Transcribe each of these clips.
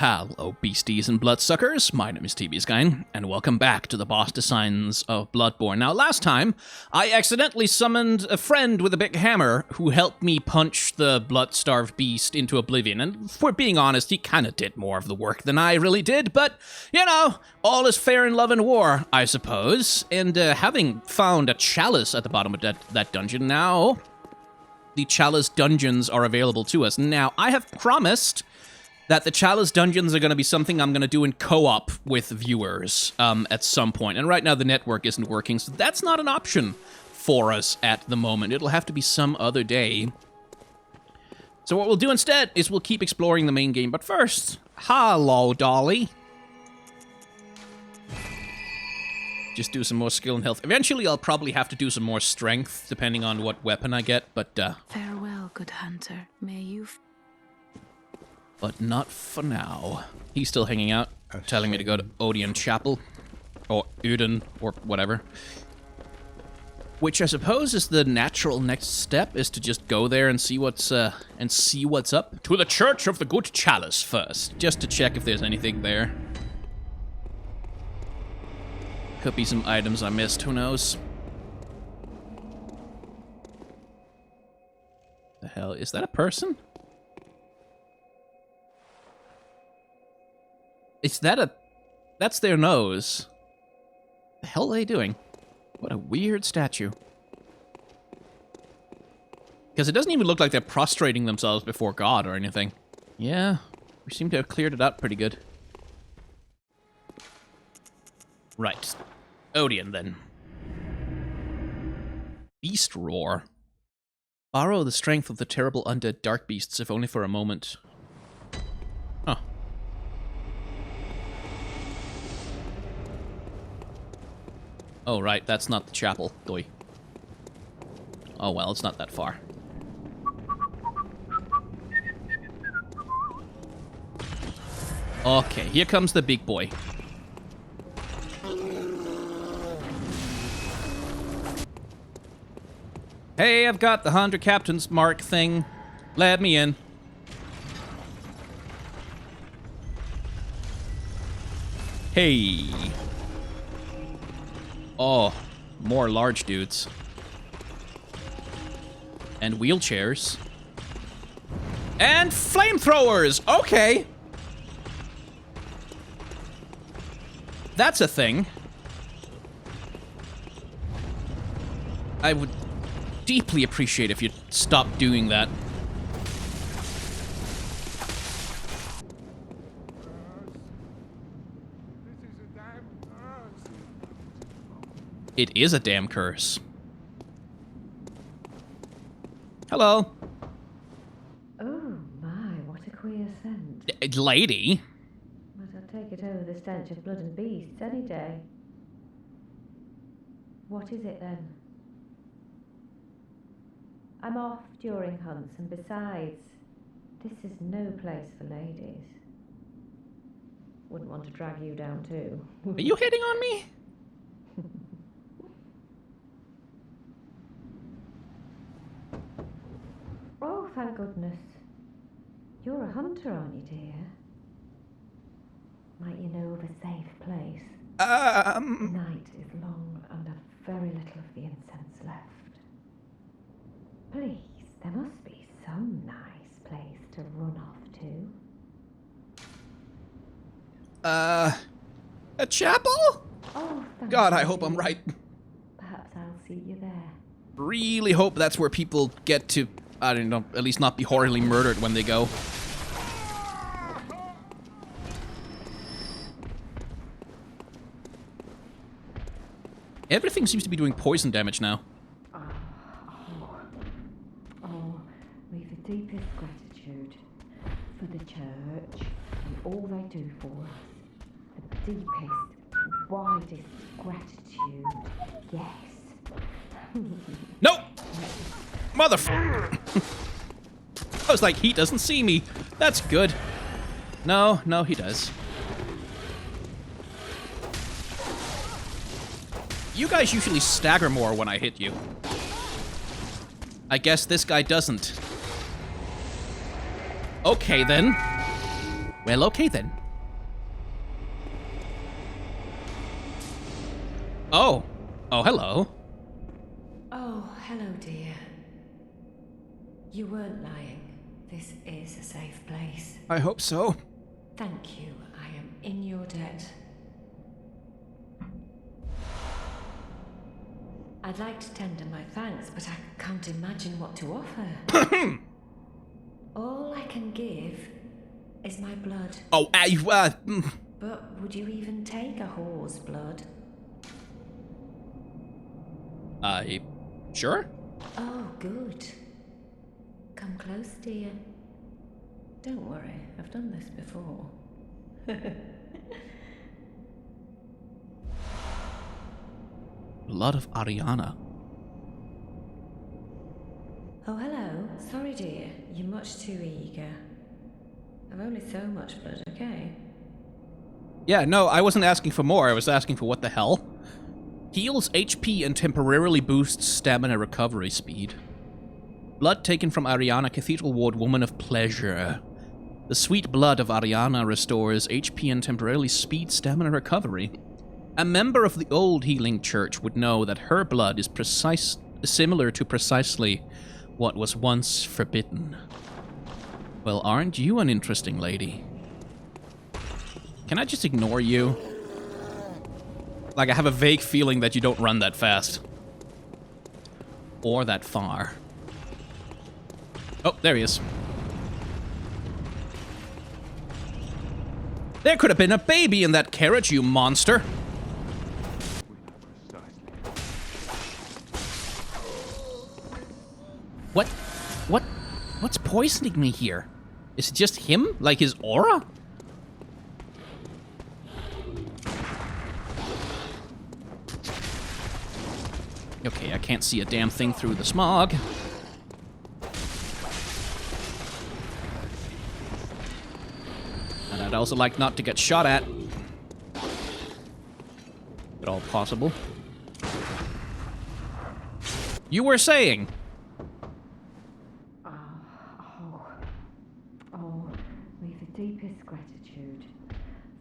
Hello, beasties and bloodsuckers. My name is TBSkyne, and welcome back to the boss designs of Bloodborne. Now, last time, I accidentally summoned a friend with a big hammer who helped me punch the blood-starved beast into oblivion, and for being honest, he kind of did more of the work than I really did, but, you know, all is fair in love and war, I suppose. And having found a chalice at the bottom of that dungeon now, the chalice dungeons are available to us. Now, I have promised that the chalice dungeons are going to be something I'm going to do in co-op with viewers at some point. And right now the network isn't working, so that's not an option for us at the moment. It'll have to be some other day. So what we'll do instead is we'll keep exploring the main game. But first, hello, Dolly. Just do some more skill and health. Eventually I'll probably have to do some more strength, depending on what weapon I get, but Farewell, good hunter. May you... But not for now. He's still hanging out, telling me to go to Odeon Chapel. Or Uden, or whatever. Which I suppose is the natural next step, is to just go there and see what's up. To the Church of the Good Chalice first, just to check if there's anything there. Could be some items I missed, who knows? The hell, is that a person? That's their nose. The hell are they doing? What a weird statue. Because it doesn't even look like they're prostrating themselves before God or anything. Yeah, we seem to have cleared it up pretty good. Right. Odeon, then. Beast Roar. Borrow the strength of the terrible undead dark beasts, if only for a moment. Huh. Oh, right, that's not the chapel. Doi. Oh, well, it's not that far. Okay, here comes the big boy. Hey, I've got the 100 Captain's Mark thing. Let me in. Hey. Oh, more large dudes. And wheelchairs. And flamethrowers! Okay! That's a thing. I would deeply appreciate if you'd stop doing that. It is a damn curse. Hello. Oh my, what a queer scent. Lady? But I'd take it over the stench of blood and beasts any day. What is it then? I'm off during hunts, and besides, this is no place for ladies. Wouldn't want to drag you down too. Are you hitting on me? Oh, thank goodness. You're a hunter, aren't you, dear? Might you know of a safe place? The night is long and I've very little of the incense left. Please, there must be some nice place to run off to. A chapel? Oh, thank God, I you. hope I'm right. Perhaps I'll see you there. Really hope that's where people get to, I don't know, at least not be horribly murdered when they go. Everything seems to be doing poison damage now. Oh, we've the deepest gratitude for the church and all they do for us. The deepest, widest gratitude. Yes. Nope! Motherfucker! I was like, he doesn't see me. That's good. No, he does. You guys usually stagger more when I hit you. I guess this guy doesn't. Okay, then. Well, okay then. Oh. Oh, hello. Oh, hello, dear. You weren't lying. This is a safe place. I hope so. Thank you. I am in your debt. I'd like to tender my thanks, but I can't imagine what to offer. All I can give is my blood. Oh, But would you even take a whore's blood? Sure? Oh, good. Come close, dear. Don't worry, I've done this before. Blood of Ariana. Oh, hello. Sorry, dear. You're much too eager. I've only so much blood, okay? Yeah, no, I wasn't asking for more. I was asking for what the hell. Heals HP and temporarily boosts stamina recovery speed. Blood taken from Ariana, Cathedral Ward, Woman of Pleasure. The sweet blood of Ariana restores HP and temporarily speeds stamina recovery. A member of the old healing church would know that her blood is similar to precisely what was once forbidden. Well, aren't you an interesting lady? Can I just ignore you? Like, I have a vague feeling that you don't run that fast. Or that far. Oh, there he is. There could have been a baby in that carriage, you monster! What's poisoning me here? Is it just him? Like his aura? Okay, I can't see a damn thing through the smog. And I'd also like not to get shot at. At all possible. You were saying? We've the deepest gratitude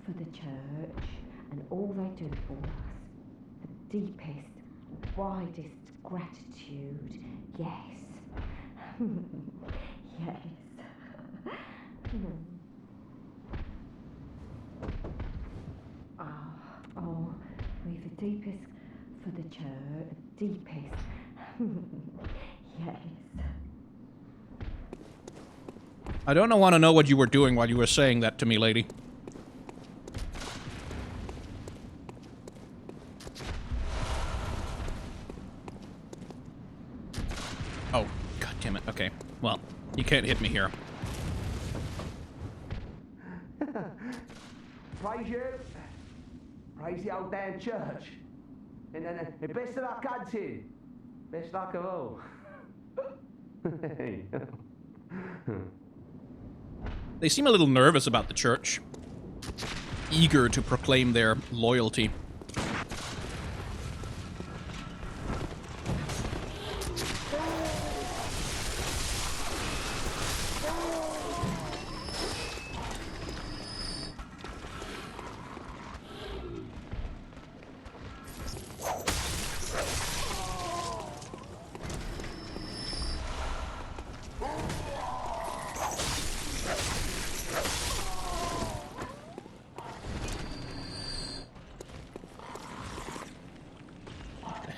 for the church and all they do for us. The deepest, widest gratitude. Yes. Yes. We've the deepest for the church. Deepest. Yes. I don't want to know what you were doing while you were saying that to me, lady. Oh, god damn it. Okay. Well, you can't hit me here. Praise you. Praise the old damn church. And then best of luck hunting. Best luck of all. They seem a little nervous about the church. Eager to proclaim their loyalty.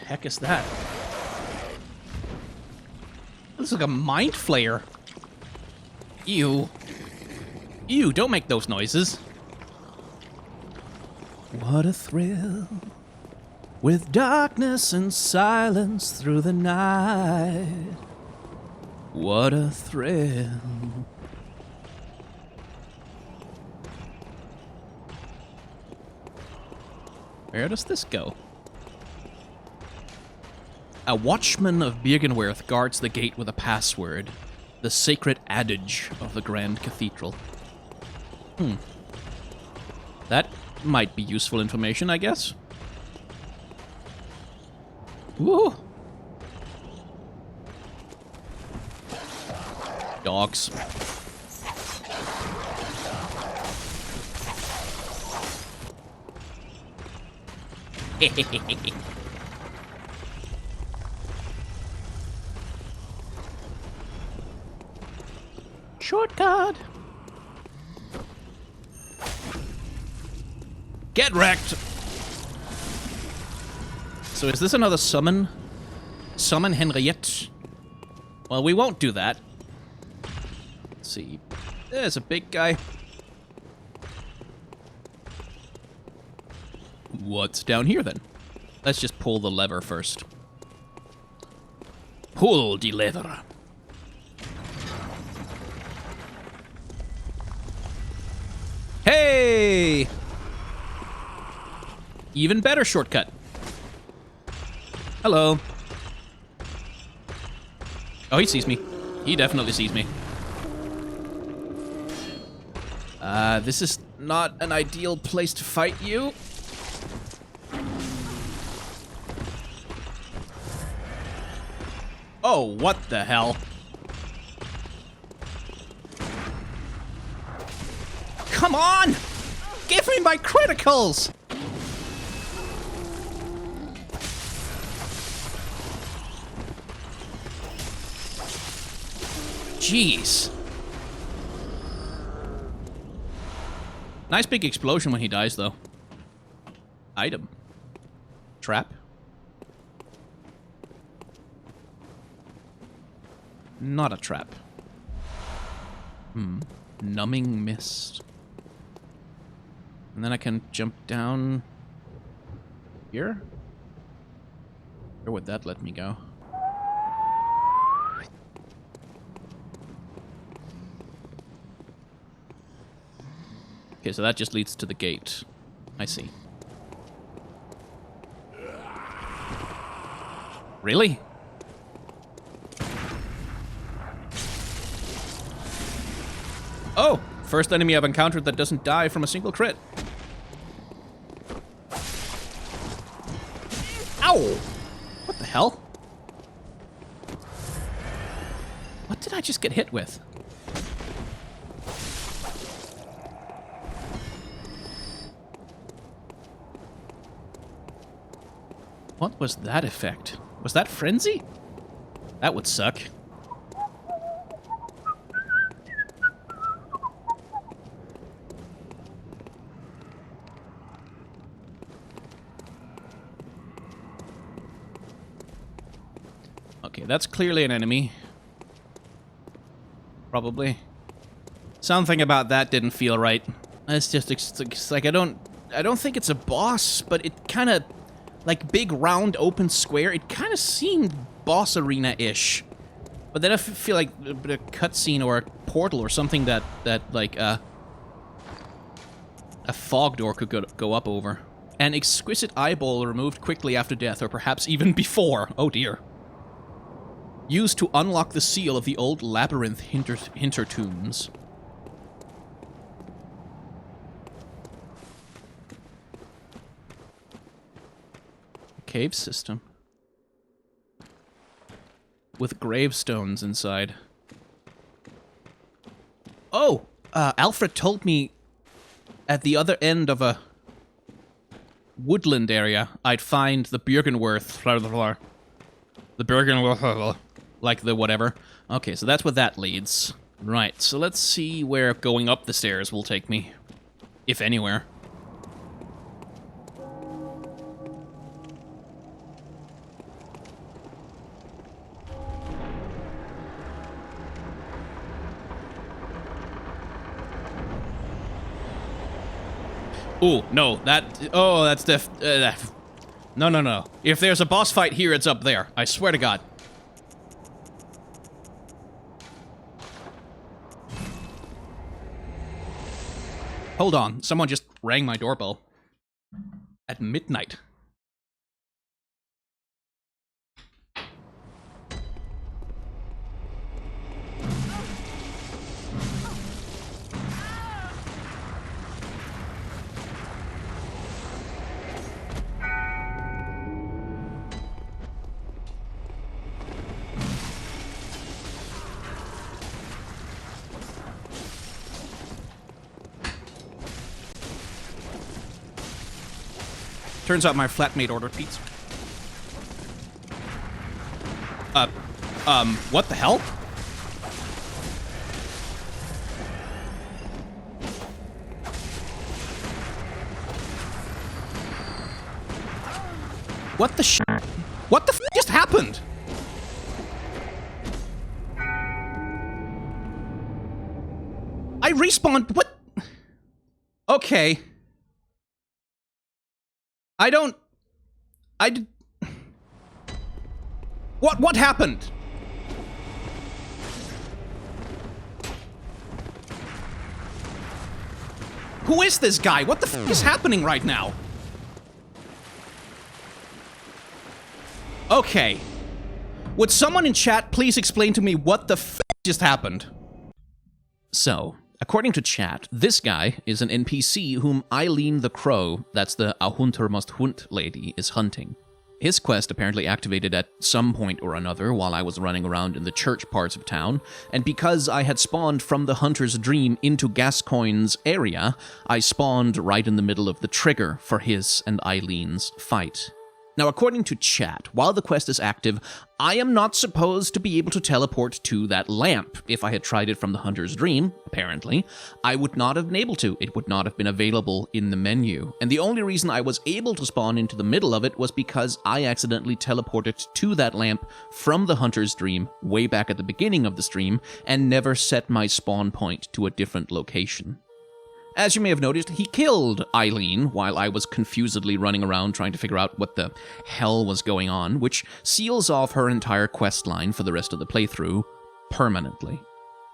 Heck is that? This is like a mind flayer. Ew. Ew, don't make those noises. What a thrill. With darkness and silence through the night. What a thrill. Where does this go? A watchman of Byrgenwerth guards the gate with a password. The sacred adage of the Grand Cathedral. That might be useful information, I guess. Woo! Dogs. Shortcut. Get wrecked. So is this another summon? Summon Henriette? Well, we won't do that. Let's see. There's a big guy. What's down here, then? Let's just pull the lever first. Pull the lever. Hey! Even better shortcut. Hello. Oh, he sees me. He definitely sees me. This is not an ideal place to fight you. Oh, what the hell? Come on! Give me my criticals! Jeez. Nice big explosion when he dies, though. Item. Trap. Not a trap. Numbing mist. And then I can jump down here? Where would that let me go? Okay, so that just leads to the gate. I see. Really? Oh! First enemy I've encountered that doesn't die from a single crit. Ow! What the hell? What did I just get hit with? What was that effect? Was that frenzy? That would suck. Okay, that's clearly an enemy. Probably. Something about that didn't feel right. It's just it's like I don't think it's a boss, but it kind of like big round open square. It kind of seemed boss arena-ish. But then I feel like a cutscene or a portal or something that like a fog door could go up over. An exquisite eyeball removed quickly after death, or perhaps even before. Oh dear. Used to unlock the seal of the old labyrinth hintertombs. Cave system. With gravestones inside. Oh! Alfred told me at the other end of a woodland area I'd find the Bürgenwerth. The Bürgenwerth. Like the whatever. Okay, so that's what that leads. Right, so let's see where going up the stairs will take me. If anywhere. Ooh, no, that's no. If there's a boss fight here, it's up there. I swear to God. Hold on, someone just rang my doorbell. At midnight. Turns out my flatmate ordered pizza. What the hell? What the sh... What the f just happened? I respawned... What? Okay. I did... What happened? Who is this guy? What the f is happening right now? Okay. Would someone in chat please explain to me what the f just happened? So, according to chat, this guy is an NPC whom Eileen the Crow, that's the Ahunter must hunt lady, is hunting. His quest apparently activated at some point or another while I was running around in the church parts of town, and because I had spawned from the Hunter's Dream into Gascoigne's area, I spawned right in the middle of the trigger for his and Eileen's fight. Now, according to chat, while the quest is active, I am not supposed to be able to teleport to that lamp. If I had tried it from the Hunter's Dream, apparently, I would not have been able to. It would not have been available in the menu. And the only reason I was able to spawn into the middle of it was because I accidentally teleported to that lamp from the Hunter's Dream way back at the beginning of the stream and never set my spawn point to a different location. As you may have noticed, he killed Eileen while I was confusedly running around trying to figure out what the hell was going on, which seals off her entire questline for the rest of the playthrough permanently.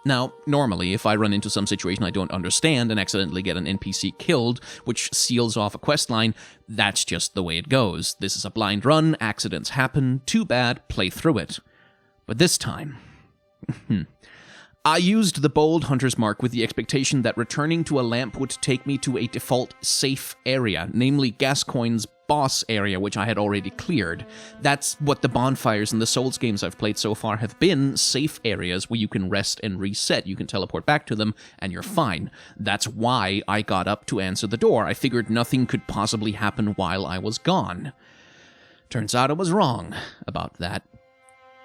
Now, normally, if I run into some situation I don't understand and accidentally get an NPC killed, which seals off a questline, that's just the way it goes. This is a blind run, accidents happen, too bad, play through it. But this time... I used the bold hunter's mark with the expectation that returning to a lamp would take me to a default safe area, namely Gascoigne's boss area, which I had already cleared. That's what the bonfires in the Souls games I've played so far have been, safe areas where you can rest and reset. You can teleport back to them, and you're fine. That's why I got up to answer the door. I figured nothing could possibly happen while I was gone. Turns out I was wrong about that.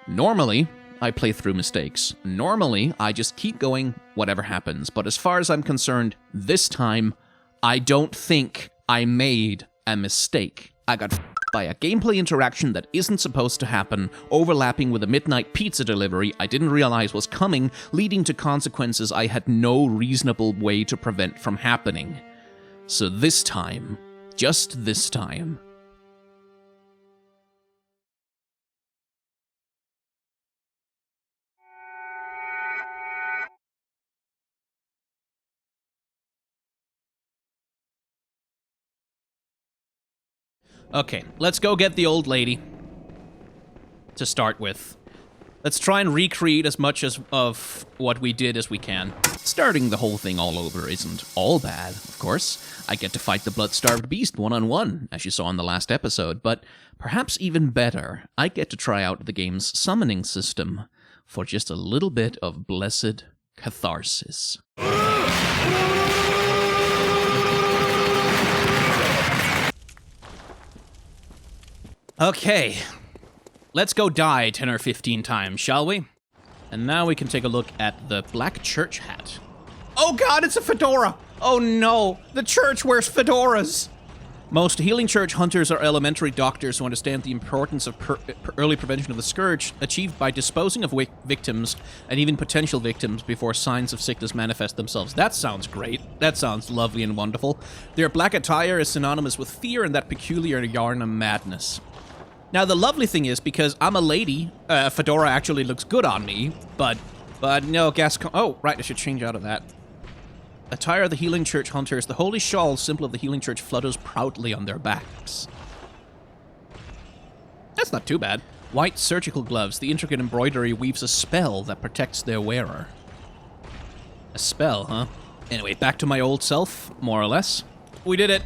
Normally, I play through mistakes. Normally, I just keep going, whatever happens. But as far as I'm concerned, this time, I don't think I made a mistake. I got f***ed by a gameplay interaction that isn't supposed to happen, overlapping with a midnight pizza delivery I didn't realize was coming, leading to consequences I had no reasonable way to prevent from happening. So this time, just this time, okay, let's go get the old lady to start with. Let's try and recreate as much of what we did as we can. Starting the whole thing all over isn't all bad, of course. I get to fight the blood-starved beast one-on-one, as you saw in the last episode, but perhaps even better, I get to try out the game's summoning system for just a little bit of blessed catharsis. Okay, let's go die 10 or 15 times, shall we? And now we can take a look at the black church hat. Oh god, it's a fedora! Oh no, the church wears fedoras! Most healing church hunters are elementary doctors who understand the importance of early prevention of the scourge, achieved by disposing of victims and even potential victims before signs of sickness manifest themselves. That sounds great. That sounds lovely and wonderful. Their black attire is synonymous with fear and that peculiar Yarnham madness. Now, the lovely thing is, because I'm a lady, fedora actually looks good on me, but no, oh, right, I should change out of that. Attire of the healing church hunters, the holy shawl, symbol of the healing church, flutters proudly on their backs. That's not too bad. White surgical gloves, the intricate embroidery weaves a spell that protects their wearer. A spell, huh? Anyway, back to my old self, more or less. We did it.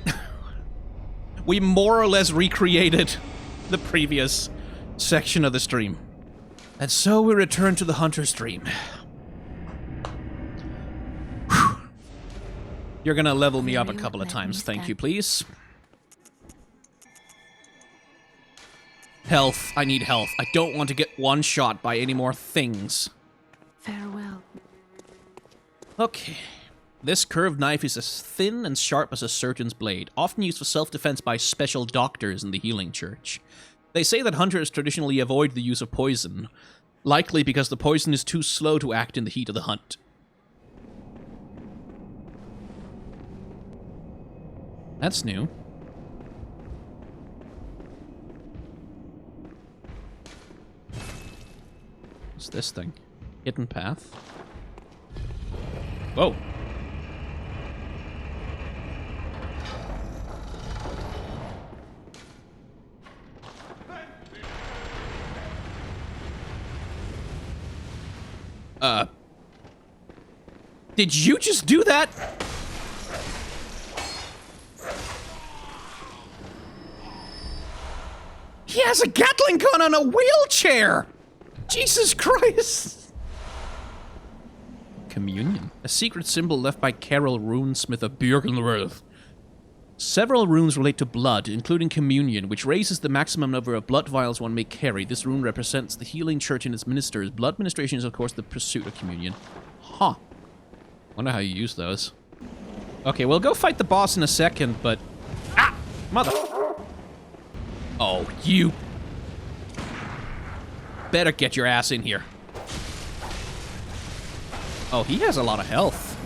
We more or less recreated the previous section of the stream. And so we return to the Hunter's Dream. Whew. You're gonna level me up a couple of times, thank you, please. Health. I need health. I don't want to get one shot by any more things. Farewell. Okay. This curved knife is as thin and sharp as a surgeon's blade, often used for self-defense by special doctors in the healing church. They say that hunters traditionally avoid the use of poison, likely because the poison is too slow to act in the heat of the hunt. That's new. What's this thing? Hidden path? Whoa. Did you just do that? He has a Gatling gun on a wheelchair! Jesus Christ! Communion. A secret symbol left by Carol Runesmith of Björkenworth. Several runes relate to blood, including communion, which raises the maximum number of blood vials one may carry. This rune represents the healing church and its ministers. Blood ministration is, of course, the pursuit of communion. Huh. Wonder how you use those. Okay, we'll go fight the boss in a second, but... Ah! Mother... Oh, you... better get your ass in here. Oh, he has a lot of health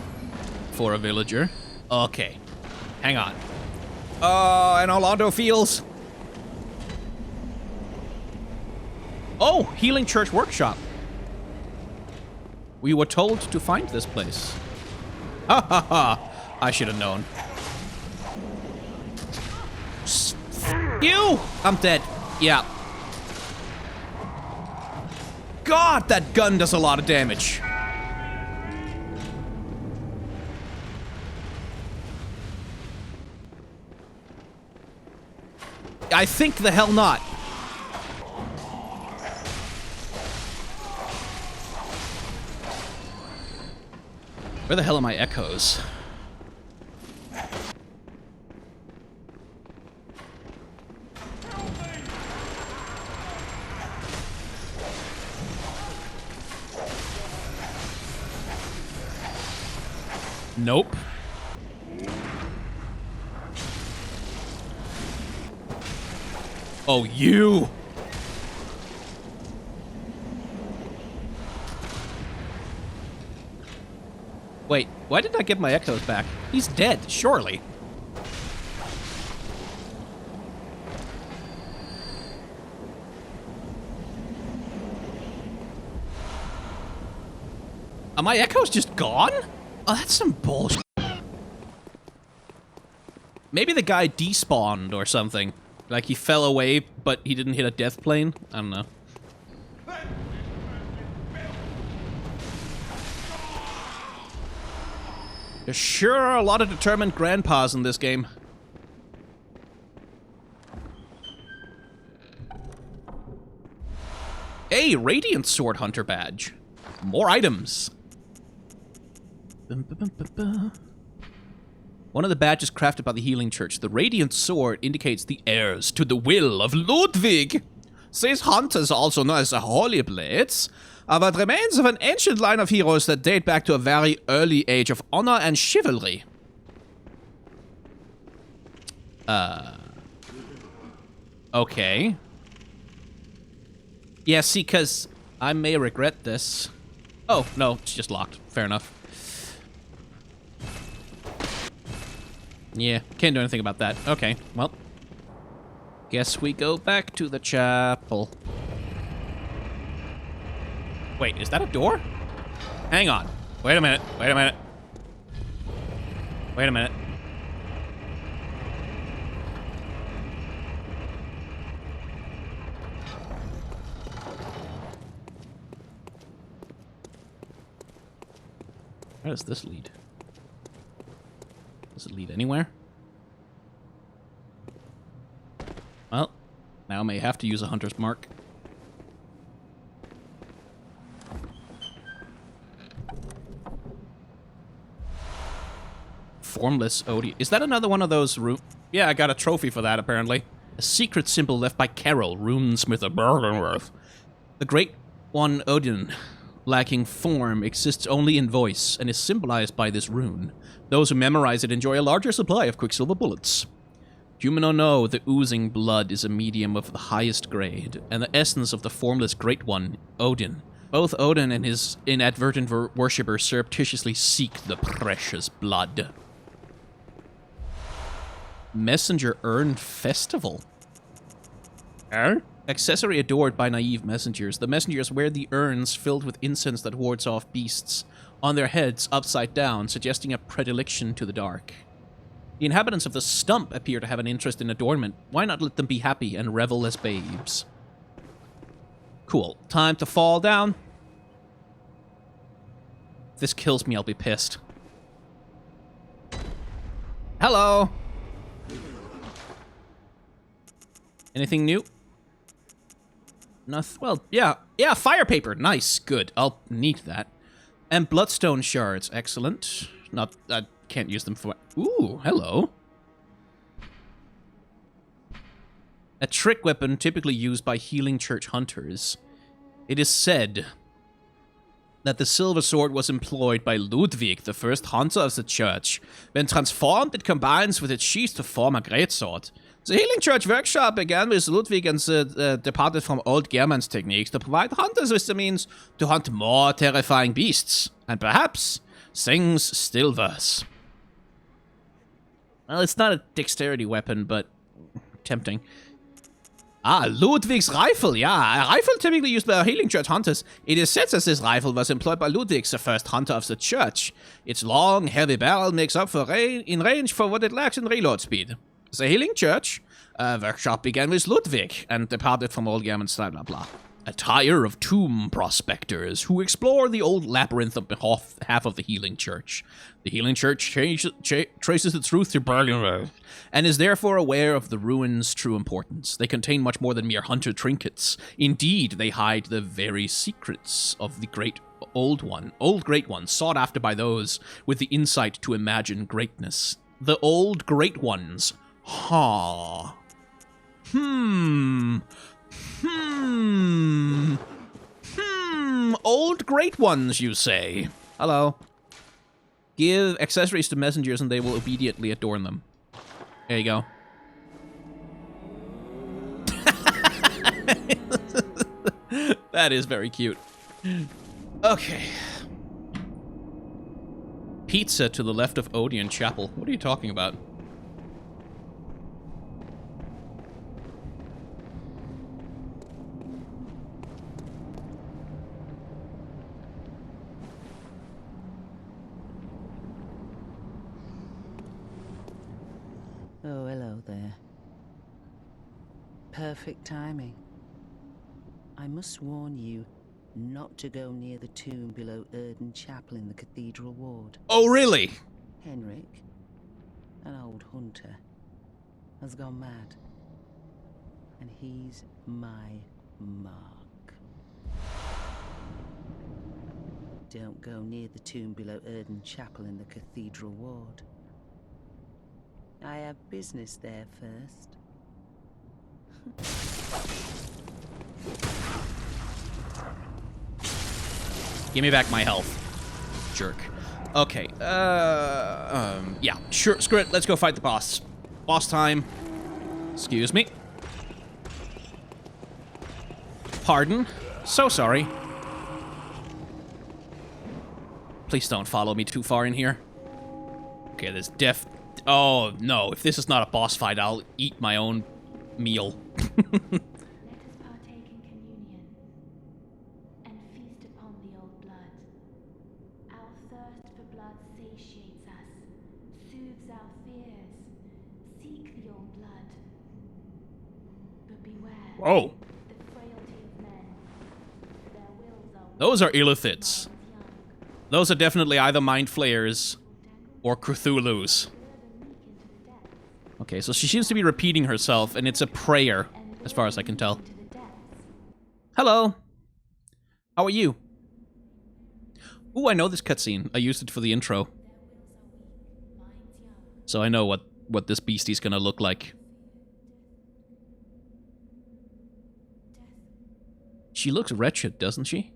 for a villager. Okay. Hang on. And Orlando feels... Oh, Healing Church Workshop. We were told to find this place. Ha ha ha! I should have known. You! I'm dead. Yeah. God, that gun does a lot of damage. I think the hell not. Where the hell are my echoes? Nope. Oh, you! Wait, why did I get my echoes back? He's dead, surely. Are my echoes just gone? Oh, that's some bullshit. Maybe the guy despawned or something. Like he fell away, but he didn't hit a death plane? I don't know. There sure are a lot of determined grandpas in this game. A Radiant Sword Hunter badge. More items. One of the badges crafted by the Healing Church, the Radiant Sword, indicates the heirs to the will of Ludwig. These hunters, also known as the Holy Blades, are the remains of an ancient line of heroes that date back to a very early age of honor and chivalry. Okay. Yeah, see, because I may regret this. Oh, no, it's just locked. Fair enough. Yeah, can't do anything about that. Okay, well. Guess we go back to the chapel. Wait, is that a door? Hang on. Wait a minute. Wait a minute. Wait a minute. Where does this lead? Does it lead anywhere? Well, now I may have to use a hunter's mark. Formless Odie. Is that another one of those root? Yeah, I got a trophy for that, apparently. A secret symbol left by Carol, runesmith of Bergenworth. The Great One Odin, lacking form, exists only in voice, and is symbolized by this rune. Those who memorize it enjoy a larger supply of quicksilver bullets. Human or no, the oozing blood is a medium of the highest grade, and the essence of the formless Great One, Odin. Both Odin and his inadvertent worshipper surreptitiously seek the precious blood. Messenger Urn Festival. Accessory adored by naive messengers. The messengers wear the urns filled with incense that wards off beasts on their heads upside down, suggesting a predilection to the dark. The inhabitants of the stump appear to have an interest in adornment. Why not let them be happy and revel as babes? Cool. Time to fall down. If this kills me, I'll be pissed. Hello! Anything new? Nothing. Well, yeah, fire paper. Nice, good. I'll need that. And bloodstone shards. Excellent. Not, I can't use them for... Ooh, hello. A trick weapon typically used by healing church hunters. It is said that the silver sword was employed by Ludwig, the first hunter of the church. When transformed, it combines with its sheath to form a greatsword. The healing church workshop began with Ludwig and departed from old German's techniques to provide hunters with the means to hunt more terrifying beasts. And perhaps things still worse. Well, it's not a dexterity weapon, but tempting. Ah, Ludwig's rifle, yeah. A rifle typically used by healing church hunters. It is said that this rifle was employed by Ludwig, the first hunter of the church. Its long, heavy barrel makes up for in range for what it lacks in reload speed. The healing church workshop began with Ludwig and departed from old German style, blah blah. A tire of tomb prospectors who explore the old labyrinth on behalf of the healing church. The healing church traces its route through Berlin and is therefore aware of the ruins' true importance. They contain much more than mere hunter trinkets. Indeed, they hide the very secrets of the great Great One, sought after by those with the insight to imagine greatness. The old Great Ones. Ha. Old Great Ones, you say? Hello. Give accessories to messengers and they will obediently adorn them. There you go. That is very cute. Okay. Pizza to the left of Odeon Chapel. What are you talking about? Oh, hello there. Perfect timing. I must warn you not to go near the tomb below Erden Chapel in the cathedral ward. Oh, really? Henrik, an old hunter, has gone mad. And he's my mark. Don't go near the tomb below Erden Chapel in the cathedral ward. I have business there first. Give me back my health. Jerk. Okay, yeah, sure, screw it, let's go fight the boss. Boss time. Excuse me. Pardon. So sorry. Please don't follow me too far in here. Okay, there's Oh, no. If this is not a boss fight, I'll eat my own meal. Let us partake in communion and feast upon the old blood. Our thirst for blood satiates us, soothes our fears. Seek the old blood. But beware. Whoa. The frailty of men. Their wills are Those are illithids. Those are definitely either mind flayers or Cthulhu's. Okay, so she seems to be repeating herself, and it's a prayer, as far as I can tell. Hello. How are you? Ooh, I know this cutscene. I used it for the intro. So I know what this beastie's gonna look like. She looks wretched, doesn't she?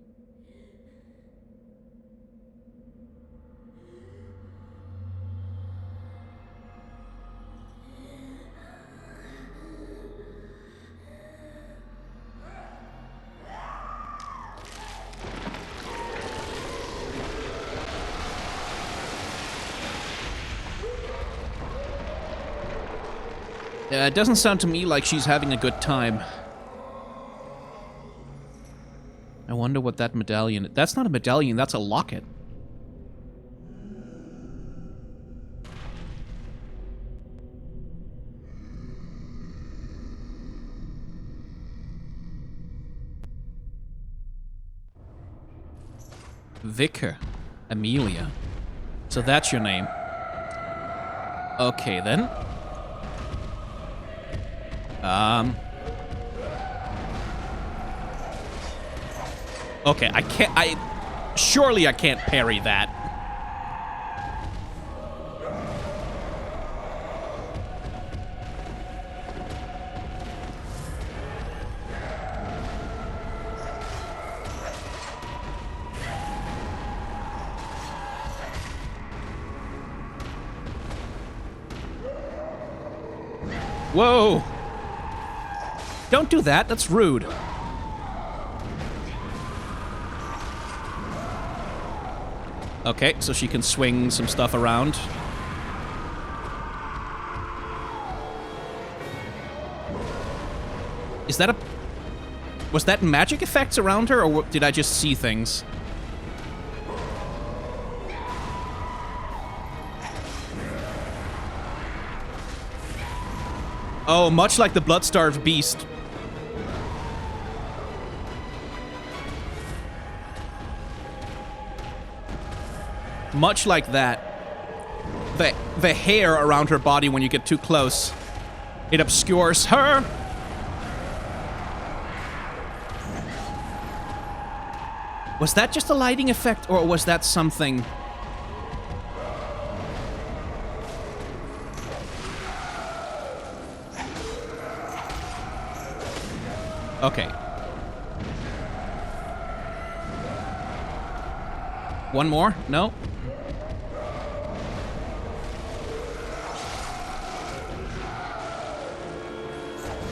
It doesn't sound to me like she's having a good time. I wonder what that medallion... That's not a medallion, that's a locket. Vicar Amelia. So that's your name. Okay, then. Okay, I can't... Surely I can't parry that. Whoa! Don't do that, that's rude. Okay, so she can swing some stuff around. Is that a... Was that magic effects around her, or did I just see things? Oh, much like the blood-starved beast. Much like that. The hair around her body when you get too close, it obscures her. Was that just a lighting effect, or was that something? Okay. One more? No?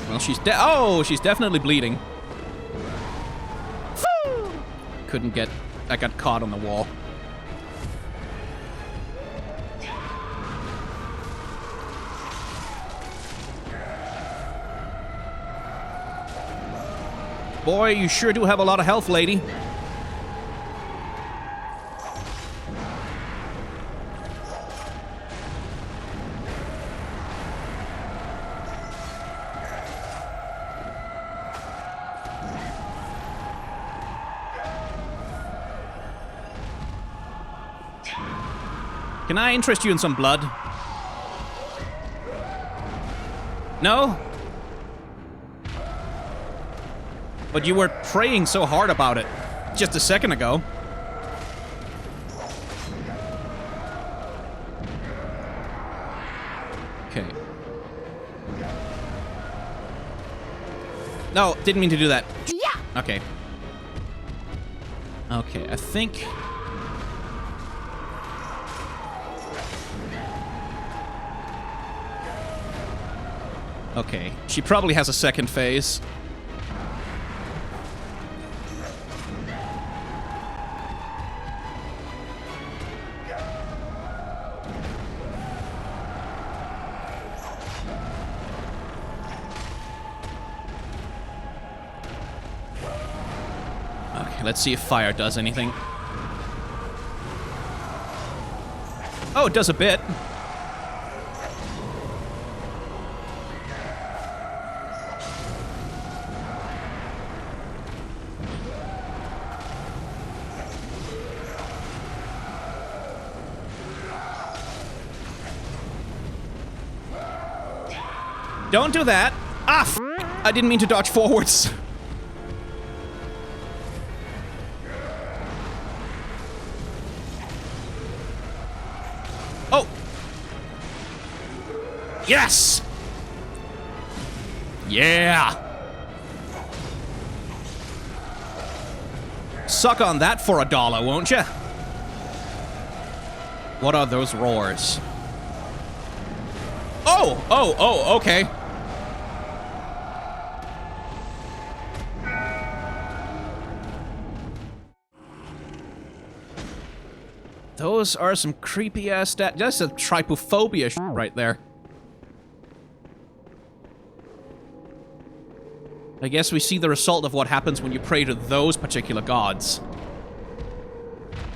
Well, she's she's definitely bleeding. Couldn't get... I got caught on the wall. Boy, you sure do have a lot of health, lady. Can I interest you in some blood? No? But you were praying so hard about it just a second ago. Okay. No, didn't mean to do that. Yeah. Okay. Okay, I think... Okay, she probably has a second phase. Okay, let's see if fire does anything. Oh, it does a bit. Don't do that. Ah, I didn't mean to dodge forwards. Oh. Yes. Yeah. Suck on that for $1, won't ya? What are those roars? Oh, okay. Those are some creepy ass that's a trypophobia right there. I guess we see the result of what happens when you pray to those particular gods.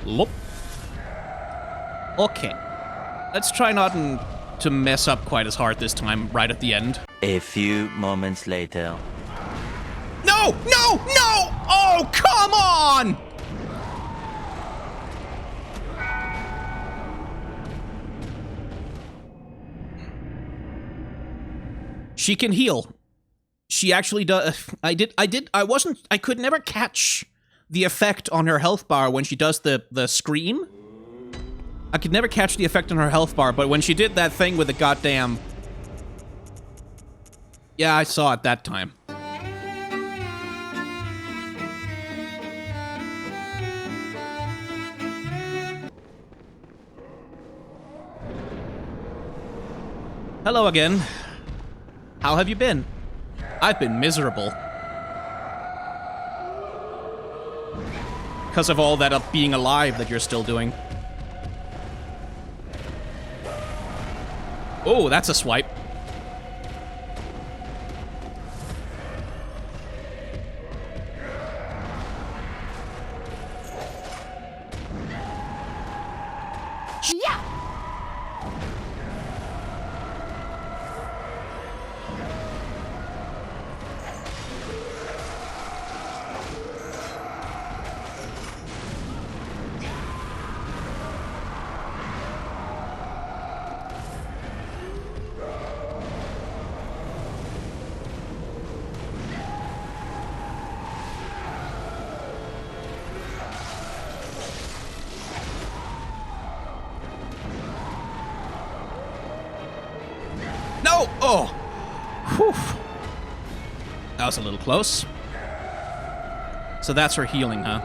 Lop. Okay. Let's try not to mess up quite as hard this time, right at the end. A few moments later. No! No! No! Oh, come on! She can heal. She actually does. I could never catch the effect on her health bar when she does the scream. I could never catch the effect on her health bar, but when she did that thing with the goddamn... Yeah, I saw it that time. Hello again. How have you been? I've been miserable. Because of all that being alive that you're still doing. Oh, that's a swipe. Yeah! No! Oh! Whew. That was a little close. So that's her healing, huh?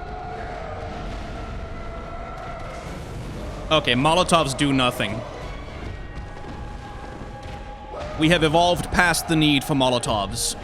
Okay, Molotovs do nothing. We have evolved past the need for Molotovs.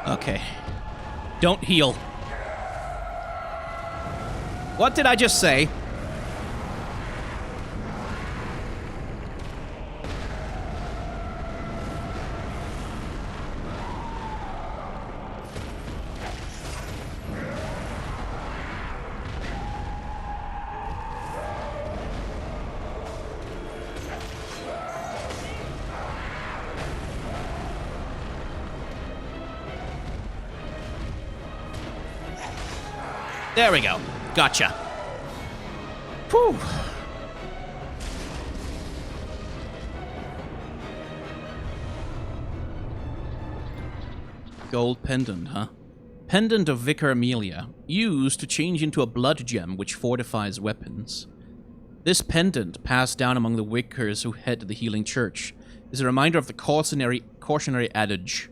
Okay. Don't heal. What did I just say? There we go. Gotcha. Whew. Gold pendant, huh? Pendant of Vicar Amelia. Used to change into a blood gem which fortifies weapons. This pendant, passed down among the Vicars who head to the healing church, is a reminder of the cautionary adage.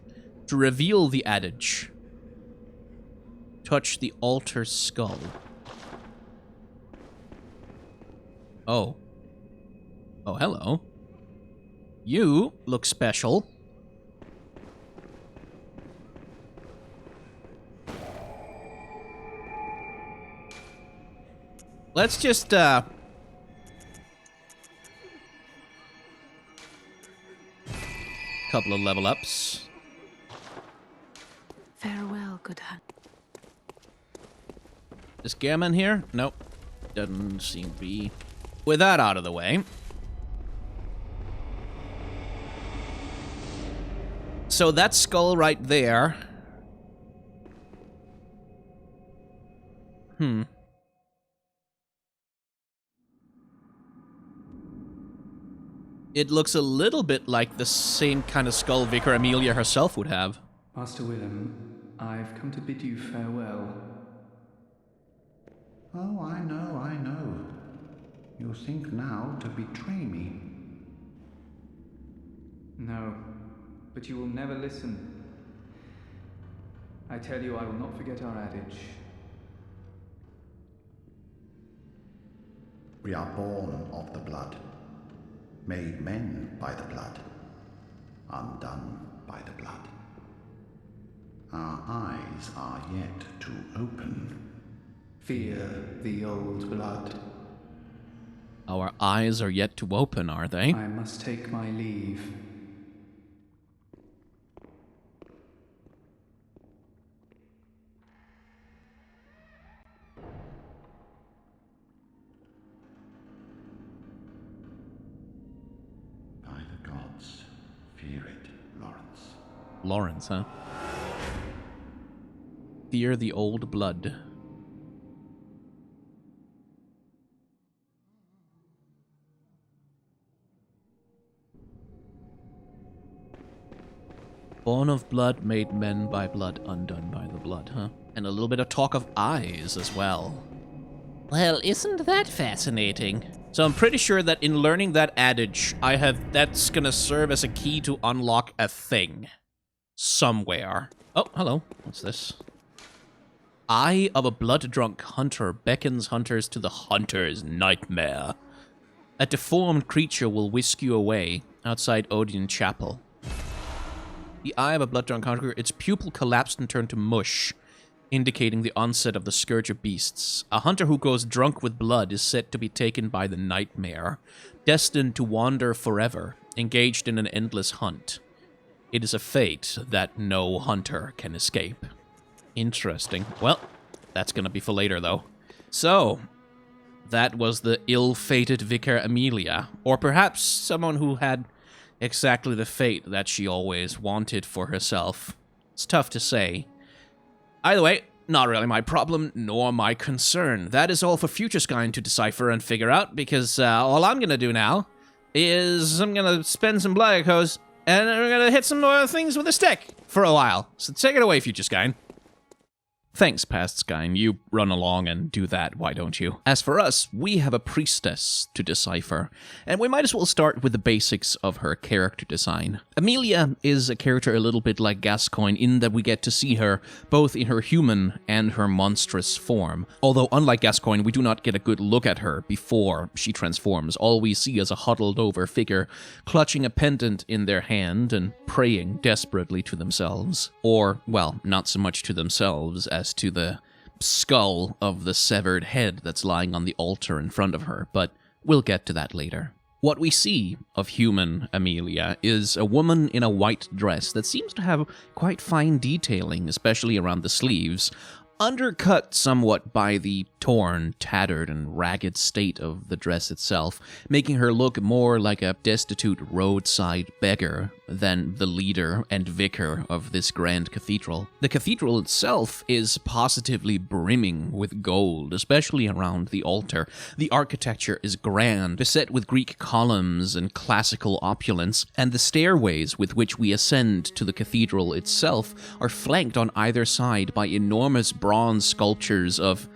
To reveal the adage, touch the altar skull. Oh. Oh, hello. You look special. Let's just, couple of level ups. Farewell, good hunt. Is Gammon here? Nope. Doesn't seem to be. With that out of the way. So that skull right there. It looks a little bit like the same kind of skull Vicar Amelia herself would have. Master Willem, I've come to bid you farewell. Oh, I know. You think now to betray me. No, but you will never listen. I tell you, I will not forget our adage. We are born of the blood, made men by the blood, undone by the blood. Our eyes are yet to open. Fear the old blood. Our eyes are yet to open, are they? I must take my leave. By the gods, fear it, Lawrence. Lawrence, huh? Fear the old blood. Born of blood, made men by blood, undone by the blood, huh? And a little bit of talk of eyes as well. Well, isn't that fascinating? So I'm pretty sure that in learning that adage, that's gonna serve as a key to unlock a thing. Somewhere. Oh, hello. What's this? Eye of a blood-drunk hunter beckons hunters to the hunter's nightmare. A deformed creature will whisk you away outside Odeon Chapel. The eye of a blood-drunk hunter, its pupil collapsed and turned to mush, indicating the onset of the scourge of beasts. A hunter who goes drunk with blood is said to be taken by the nightmare, destined to wander forever, engaged in an endless hunt. It is a fate that no hunter can escape. Interesting. Well, that's gonna be for later, though. So, that was the ill-fated Vicar Amelia, or perhaps someone who had exactly the fate that she always wanted for herself. It's tough to say. Either way, not really my problem, nor my concern. That is all for Future Skyne to decipher and figure out, because all I'm gonna do now is I'm gonna spend some blood echoes, and we're gonna hit some more things with a stick for a while. So take it away, Future Skyne. Thanks, Past Skyne. You run along and do that, why don't you? As for us, we have a priestess to decipher, and we might as well start with the basics of her character design. Amelia is a character a little bit like Gascoigne in that we get to see her both in her human and her monstrous form. Although, unlike Gascoigne, we do not get a good look at her before she transforms. All we see is a huddled-over figure clutching a pendant in their hand and praying desperately to themselves. Or, well, not so much to themselves as to the skull of the severed head that's lying on the altar in front of her, but we'll get to that later. What we see of human Amelia is a woman in a white dress that seems to have quite fine detailing, especially around the sleeves, undercut somewhat by the torn, tattered, and ragged state of the dress itself, making her look more like a destitute roadside beggar than the leader and vicar of this grand cathedral. The cathedral itself is positively brimming with gold, especially around the altar. The architecture is grand, beset with Greek columns and classical opulence, and the stairways with which we ascend to the cathedral itself are flanked on either side by enormous bronze sculptures of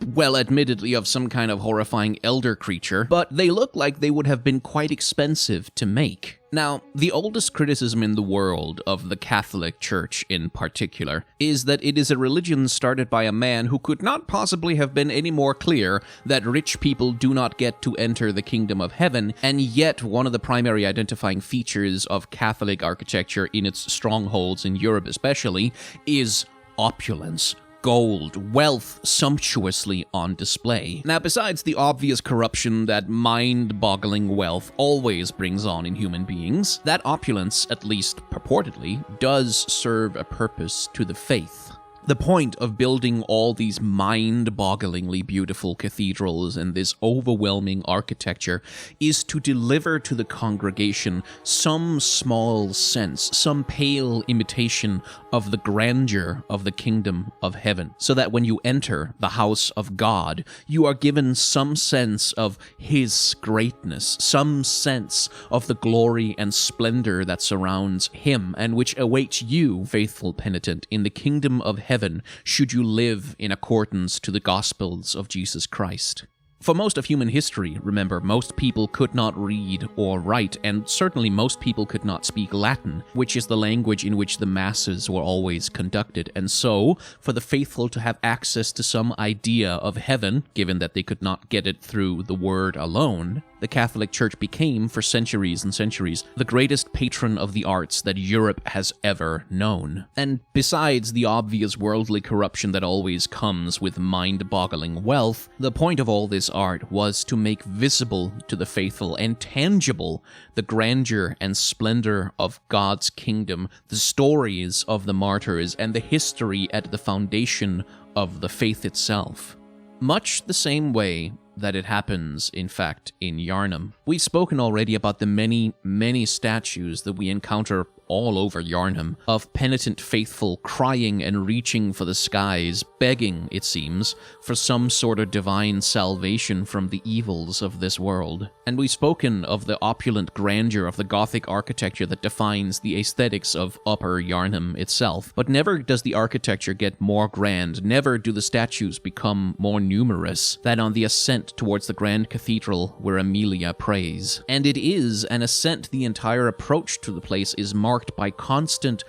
well, admittedly of some kind of horrifying elder creature, but they look like they would have been quite expensive to make. Now, the oldest criticism in the world of the Catholic Church in particular is that it is a religion started by a man who could not possibly have been any more clear that rich people do not get to enter the kingdom of heaven, and yet one of the primary identifying features of Catholic architecture in its strongholds in Europe especially is opulence. Gold, wealth sumptuously on display. Now, besides the obvious corruption that mind-boggling wealth always brings on in human beings, that opulence, at least purportedly, does serve a purpose to the faith. The point of building all these mind-bogglingly beautiful cathedrals and this overwhelming architecture is to deliver to the congregation some small sense, some pale imitation of the grandeur of the kingdom of heaven, so that when you enter the house of God, you are given some sense of His greatness, some sense of the glory and splendor that surrounds Him, and which awaits you, faithful penitent, in the kingdom of heaven, should you live in accordance to the Gospels of Jesus Christ. For most of human history, remember, most people could not read or write, and certainly most people could not speak Latin, which is the language in which the masses were always conducted. And so, for the faithful to have access to some idea of heaven, given that they could not get it through the word alone, the Catholic Church became, for centuries and centuries, the greatest patron of the arts that Europe has ever known. And besides the obvious worldly corruption that always comes with mind-boggling wealth, the point of all this art was to make visible to the faithful and tangible the grandeur and splendor of God's kingdom, the stories of the martyrs, and the history at the foundation of the faith itself. Much the same way that it happens, in fact, in Yarnham. We've spoken already about the many, many statues that we encounter all over Yarnham, of penitent faithful crying and reaching for the skies, begging, it seems, for some sort of divine salvation from the evils of this world. And we've spoken of the opulent grandeur of the Gothic architecture that defines the aesthetics of Upper Yarnham itself. But never does the architecture get more grand, never do the statues become more numerous than on the ascent towards the grand cathedral where Amelia prays. And it is an ascent, the entire approach to the place is marked by constant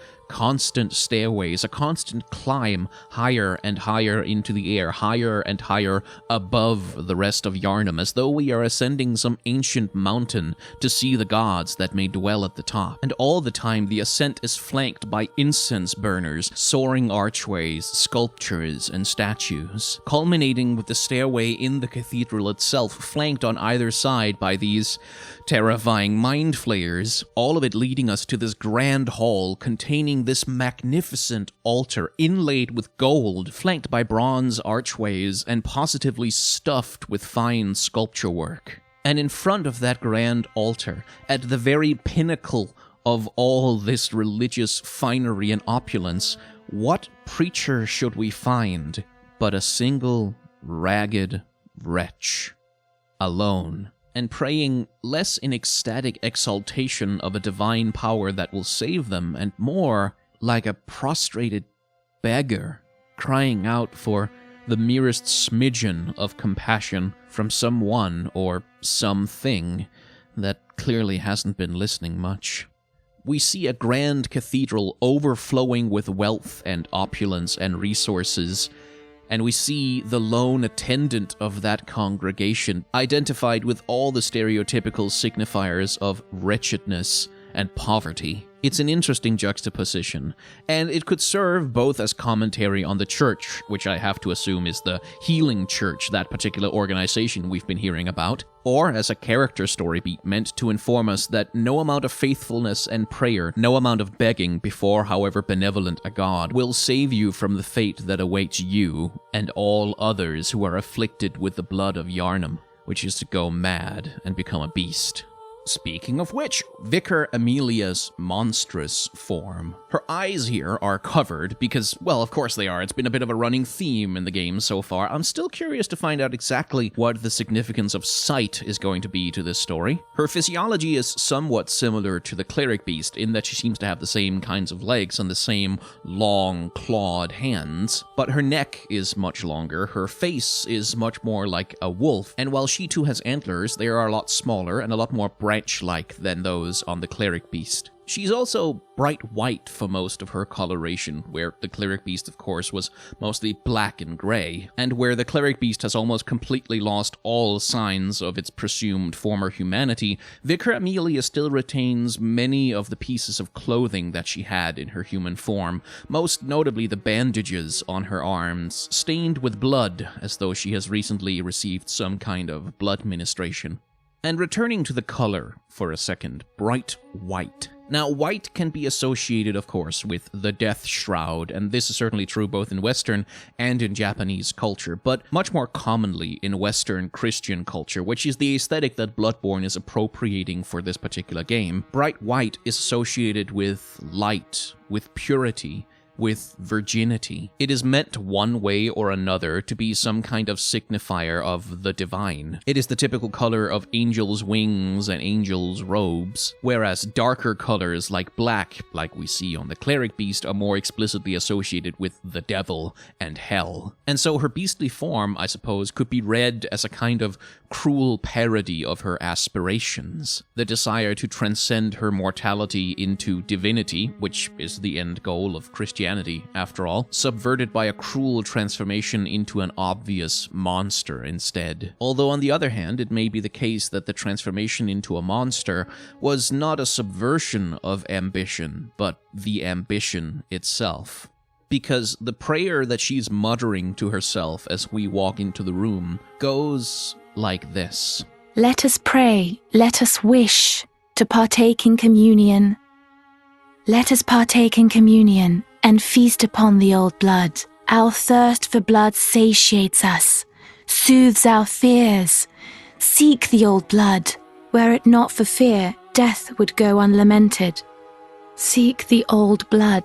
stairways, a constant climb higher and higher into the air, higher and higher above the rest of Yarnham, as though we are ascending some ancient mountain to see the gods that may dwell at the top. And all the time the ascent is flanked by incense burners, soaring archways, sculptures, and statues, culminating with the stairway in the cathedral itself, flanked on either side by these terrifying mind flayers, all of it leading us to this grand hall containing this magnificent altar inlaid with gold, flanked by bronze archways, and positively stuffed with fine sculpture work. And in front of that grand altar, at the very pinnacle of all this religious finery and opulence, what preacher should we find but a single ragged wretch, alone, and praying less in ecstatic exaltation of a divine power that will save them, and more like a prostrated beggar, crying out for the merest smidgen of compassion from someone or something that clearly hasn't been listening much. We see a grand cathedral overflowing with wealth and opulence and resources, and we see the lone attendant of that congregation identified with all the stereotypical signifiers of wretchedness and poverty. It's an interesting juxtaposition, and it could serve both as commentary on the church, which I have to assume is the healing church, that particular organization we've been hearing about, or as a character story beat meant to inform us that no amount of faithfulness and prayer, no amount of begging before however benevolent a god, will save you from the fate that awaits you and all others who are afflicted with the blood of Yarnham, which is to go mad and become a beast. Speaking of which, Vicar Amelia's monstrous form. Her eyes here are covered because, well, of course they are. It's been a bit of a running theme in the game so far. I'm still curious to find out exactly what the significance of sight is going to be to this story. Her physiology is somewhat similar to the cleric beast in that she seems to have the same kinds of legs and the same long, clawed hands, but her neck is much longer, her face is much more like a wolf, and while she too has antlers, they are a lot smaller and a lot more branch-like than those on the cleric beast. She's also bright white for most of her coloration, where the cleric beast, of course, was mostly black and grey, and where the cleric beast has almost completely lost all signs of its presumed former humanity, Vicar Amelia still retains many of the pieces of clothing that she had in her human form, most notably the bandages on her arms, stained with blood, as though she has recently received some kind of blood ministration. And returning to the color for a second, bright white. Now, white can be associated, of course, with the death shroud, and this is certainly true both in Western and in Japanese culture, but much more commonly in Western Christian culture, which is the aesthetic that Bloodborne is appropriating for this particular game. Bright white is associated with light, with purity, with virginity. It is meant one way or another to be some kind of signifier of the divine. It is the typical color of angels' wings and angels' robes, whereas darker colors like black, like we see on the cleric beast, are more explicitly associated with the devil and hell. And so her beastly form, I suppose, could be read as a kind of cruel parody of her aspirations, the desire to transcend her mortality into divinity, which is the end goal of Christianity after all, subverted by a cruel transformation into an obvious monster instead. Although on the other hand, it may be the case that the transformation into a monster was not a subversion of ambition, but the ambition itself. Because the prayer that she's muttering to herself as we walk into the room goes like this. Let us pray, let us wish to partake in communion. Let us partake in communion and feast upon the old blood. Our thirst for blood satiates us, soothes our fears. Seek the old blood. Were it not for fear, death would go unlamented. Seek the old blood.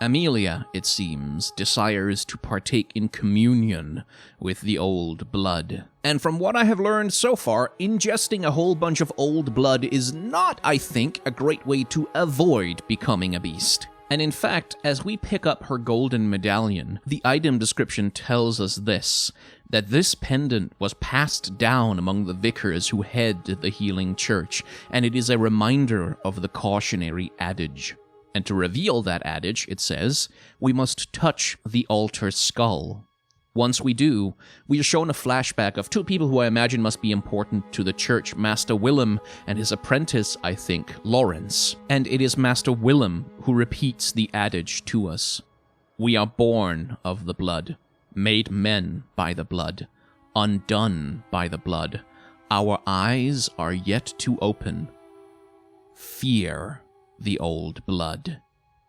Amelia, it seems, desires to partake in communion with the old blood. And from what I have learned so far, ingesting a whole bunch of old blood is not, I think, a great way to avoid becoming a beast. And in fact, as we pick up her golden medallion, the item description tells us this, that this pendant was passed down among the vicars who head the healing church, and it is a reminder of the cautionary adage. And to reveal that adage, it says, we must touch the altar skull. Once we do, we are shown a flashback of two people who I imagine must be important to the church, Master Willem and his apprentice, I think, Lawrence. And it is Master Willem who repeats the adage to us. We are born of the blood, made men by the blood, undone by the blood. Our eyes are yet to open. Fear the old blood.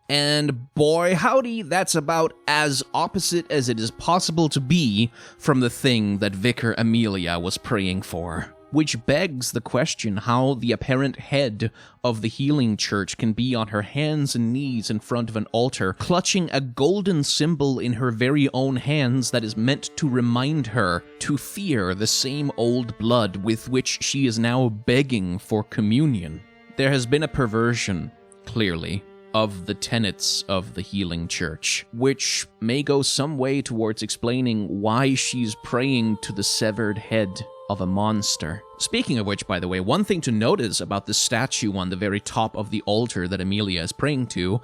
And boy howdy, that's about as opposite as it is possible to be from the thing that Vicar Amelia was praying for. Which begs the question how the apparent head of the healing church can be on her hands and knees in front of an altar, clutching a golden symbol in her very own hands that is meant to remind her to fear the same old blood with which she is now begging for communion. There has been a perversion, clearly, of the tenets of the healing church, which may go some way towards explaining why she's praying to the severed head of a monster. Speaking of which, by the way, one thing to notice about the statue on the very top of the altar that Amelia is praying to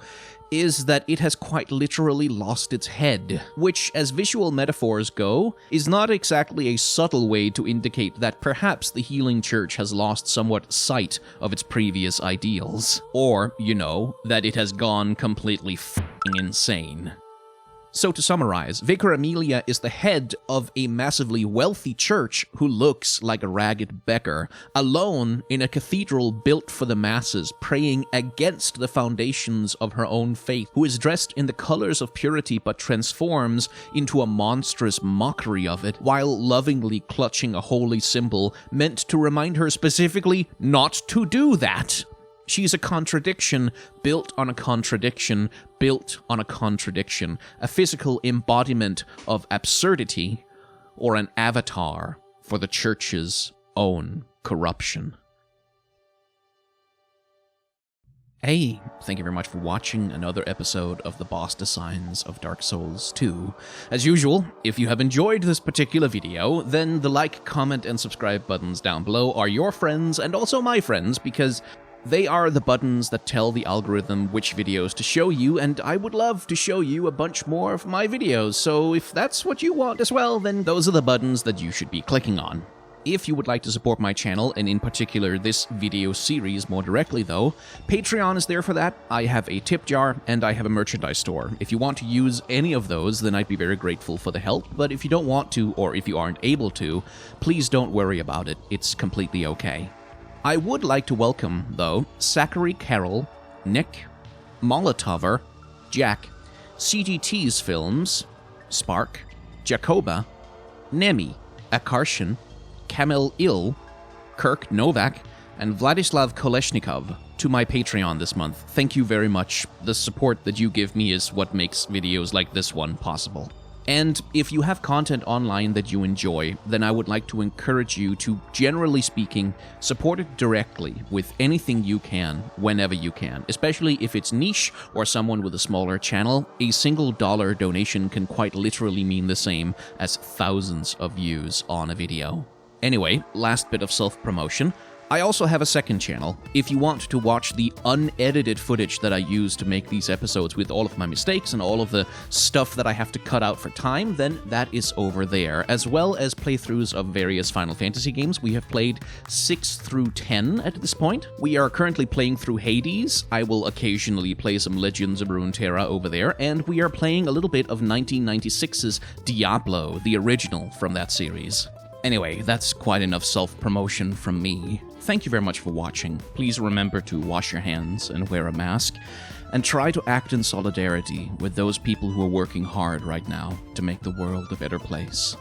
is that it has quite literally lost its head, which, as visual metaphors go, is not exactly a subtle way to indicate that perhaps the healing church has lost somewhat sight of its previous ideals. Or, you know, that it has gone completely f***ing insane. So to summarize, Vicar Amelia is the head of a massively wealthy church who looks like a ragged beggar, alone in a cathedral built for the masses, praying against the foundations of her own faith, who is dressed in the colors of purity but transforms into a monstrous mockery of it, while lovingly clutching a holy symbol meant to remind her specifically not to do that. She's a contradiction built on a contradiction built on a contradiction, a physical embodiment of absurdity, or an avatar for the church's own corruption. Hey, thank you very much for watching another episode of the Boss Designs of Dark Souls 2. As usual, if you have enjoyed this particular video, then the like, comment, and subscribe buttons down below are your friends and also my friends, because they are the buttons that tell the algorithm which videos to show you, and I would love to show you a bunch more of my videos, so if that's what you want as well, then those are the buttons that you should be clicking on. If you would like to support my channel, and in particular this video series more directly though, Patreon is there for that. I have a tip jar, and I have a merchandise store. If you want to use any of those, then I'd be very grateful for the help, but if you don't want to, or if you aren't able to, please don't worry about it. It's completely okay. I would like to welcome, though, Zachary Carroll, Nick, Molotover, Jack, CGT's Films, Spark, Jacoba, Nemi, Akarshan, Kamil Il, Kirk Novak, and Vladislav Koleshnikov to my Patreon this month. Thank you very much. The support that you give me is what makes videos like this one possible. And if you have content online that you enjoy, then I would like to encourage you to, generally speaking, support it directly with anything you can, whenever you can. Especially if it's niche or someone with a smaller channel, a single dollar donation can quite literally mean the same as thousands of views on a video. Anyway, last bit of self-promotion. I also have a second channel. If you want to watch the unedited footage that I use to make these episodes with all of my mistakes and all of the stuff that I have to cut out for time, then that is over there, as well as playthroughs of various Final Fantasy games. We have played 6 through 10 at this point. We are currently playing through Hades. I will occasionally play some Legends of Runeterra over there, and we are playing a little bit of 1996's Diablo, the original from that series. Anyway, that's quite enough self-promotion from me. Thank you very much for watching. Please remember to wash your hands and wear a mask, and try to act in solidarity with those people who are working hard right now to make the world a better place.